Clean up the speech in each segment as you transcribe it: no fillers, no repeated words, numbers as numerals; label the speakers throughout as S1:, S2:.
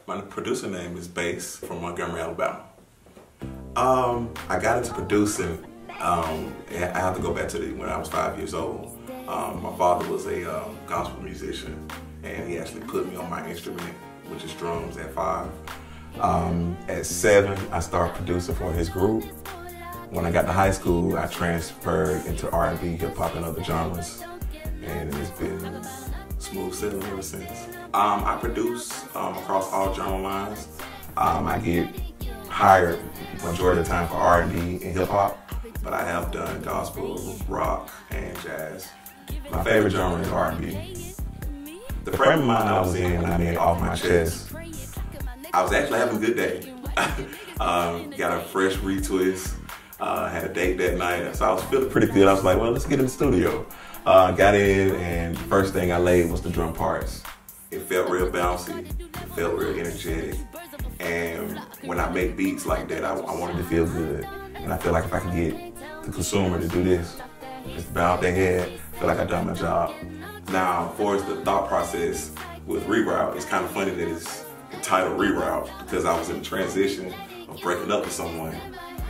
S1: My producer name is Bass from Montgomery, Alabama. I got into producing, I have to go back to when I was 5 years old. My father was a gospel musician, and he actually put me on my instrument, which is drums, at 5. At 7, I started producing for his group. When I got to high school, I transferred into R&B, hip hop, and other genres, and it's been smooth sailing ever since. I produce across all genre lines. I get hired majority of the time for R&B and hip hop, but I have done gospel, rock, and jazz. My favorite genre is R&B. The frame of mind I was in when I made Off My Chest, I was actually having a good day. Got a fresh retwist, had a date that night, so I was feeling pretty good. I was like, well, let's get in the studio. Got in, and the first thing I laid was the drum parts. It felt real bouncy, it felt real energetic, and when I make beats like that, I wanted to feel good. And I feel like if I can get the consumer to do this, just bow their head, I feel like I've done my job. Now, as far as the thought process with Reroute, it's kind of funny that it's entitled Reroute, because I was in the transition of breaking up with someone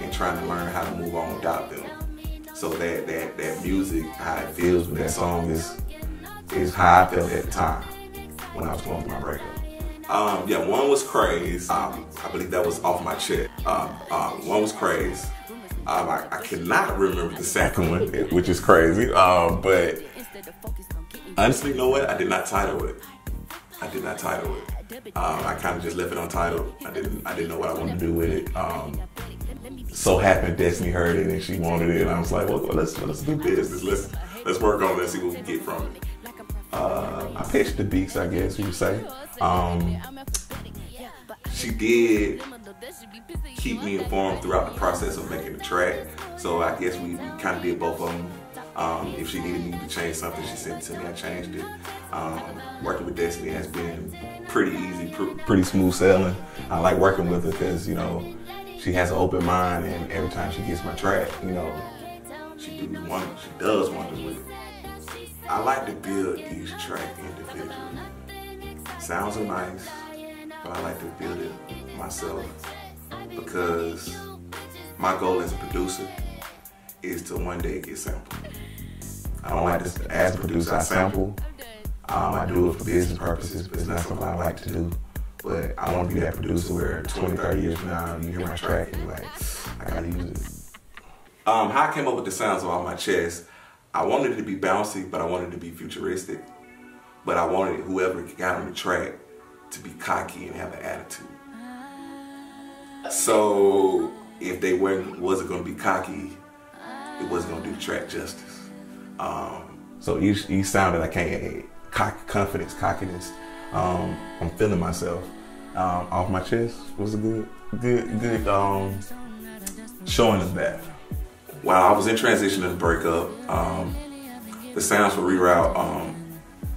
S1: and trying to learn how to move on without them. So that music, how it feels with that song is how I felt at the time when I was going through my breakup. Yeah, one was Craze. I believe that was Off My Chest. One was Craze. I cannot remember the second one, which is crazy. But honestly, you know what? I did not title it. I kind of just left it untitled. I didn't know what I wanted to do with it. So happened Destiny heard it and she wanted it, and I was like, well, let's do business. Let's work on it and see what we get from it. I pitched the beats, I guess you would say. She did keep me informed throughout the process of making the track, so I guess we kind of did both of them. If she needed me to change something, she sent it to me, I changed it. Working with Destiny has been pretty easy, pretty smooth sailing. I like working with her because, you know, she has an open mind, and every time she gets my track, you know, she does wonders with it. I like to build each track individually. Sounds are nice, but I like to build it myself because my goal as a producer is to one day get sampled. I don't like to, as a producer, I sample. I do it for business purposes, but it's not something I like to do. But I want to be that producer where 20, 30 years from now, you hear my track and you're like, I gotta use it. How I came up with the sounds of Off My Chest, I wanted it to be bouncy, but I wanted it to be futuristic. But I wanted whoever got on the track to be cocky and have an attitude. So if they wasn't gonna be cocky, it wasn't gonna do the track justice. So each sound that I came, confidence, cockiness, I'm feeling myself. Off My Chest was a good showing of that. While I was in transition and breakup, the sounds for Reroute,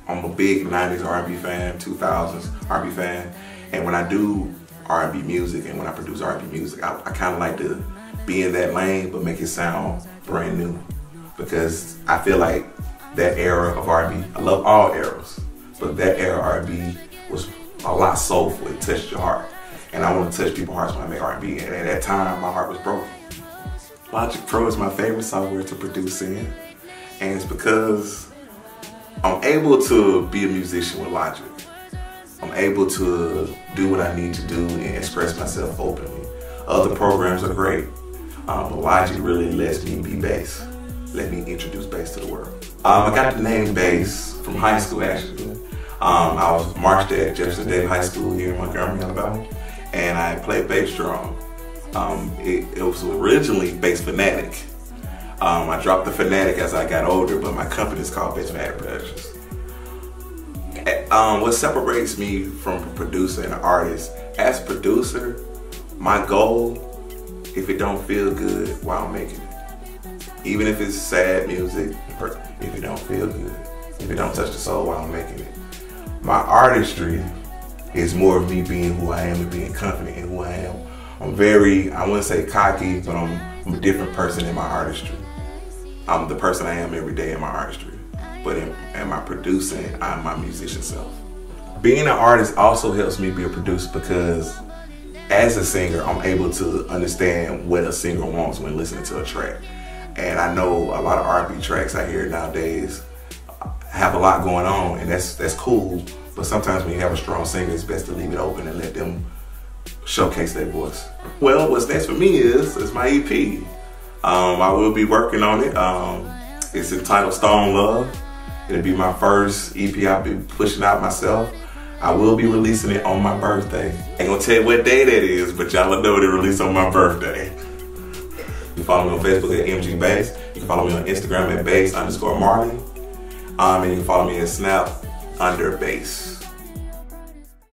S1: I'm a big 90s R&B fan, 2000s R&B fan, and when I do R&B music and when I produce R&B music, I kind of like to be in that lane but make it sound brand new, because I feel like that era of R&B, I love all eras, but that era of R&B was a lot soulful. It touched your heart, and I want to touch people's hearts when I make R&B, and at that time my heart was broken. Logic Pro is my favorite software to produce in, and it's because I'm able to be a musician with Logic. I'm able to do what I need to do and express myself openly. Other programs are great, but Logic really lets me be bass. Let me introduce bass to the world. I got the name Bass from high school, actually. I was marched at Jefferson Davis High School here in Montgomery, Alabama, and I played bass drum. It was originally Bass Fanatic. I dropped the Fanatic as I got older, but my company is called Bass Fanatic Productions. What separates me from a producer and an artist, as a producer, my goal, if it don't feel good while making it, even if it's sad music, if it don't feel good, if it don't touch the soul while I'm making it. My artistry is more of me being who I am and being confident in who I am. I'm very, I wouldn't say cocky, but I'm a different person in my artistry. I'm the person I am every day in my artistry. But in my producing, I'm my musician self. Being an artist also helps me be a producer because as a singer, I'm able to understand what a singer wants when listening to a track. And I know a lot of R&B tracks I hear nowadays have a lot going on, and that's cool. But sometimes when you have a strong singer, it's best to leave it open and let them showcase their voice. Well, what's next for me is my EP. I will be working on it. It's entitled Stone Love. It'll be my first EP I'll be pushing out myself. I will be releasing it on my birthday. Ain't gonna tell you what day that is, but y'all will know it released on my birthday. You can follow me on Facebook at MG Bass. You can follow me on Instagram at Bass_Marley. And you can follow me at Snap under Bass.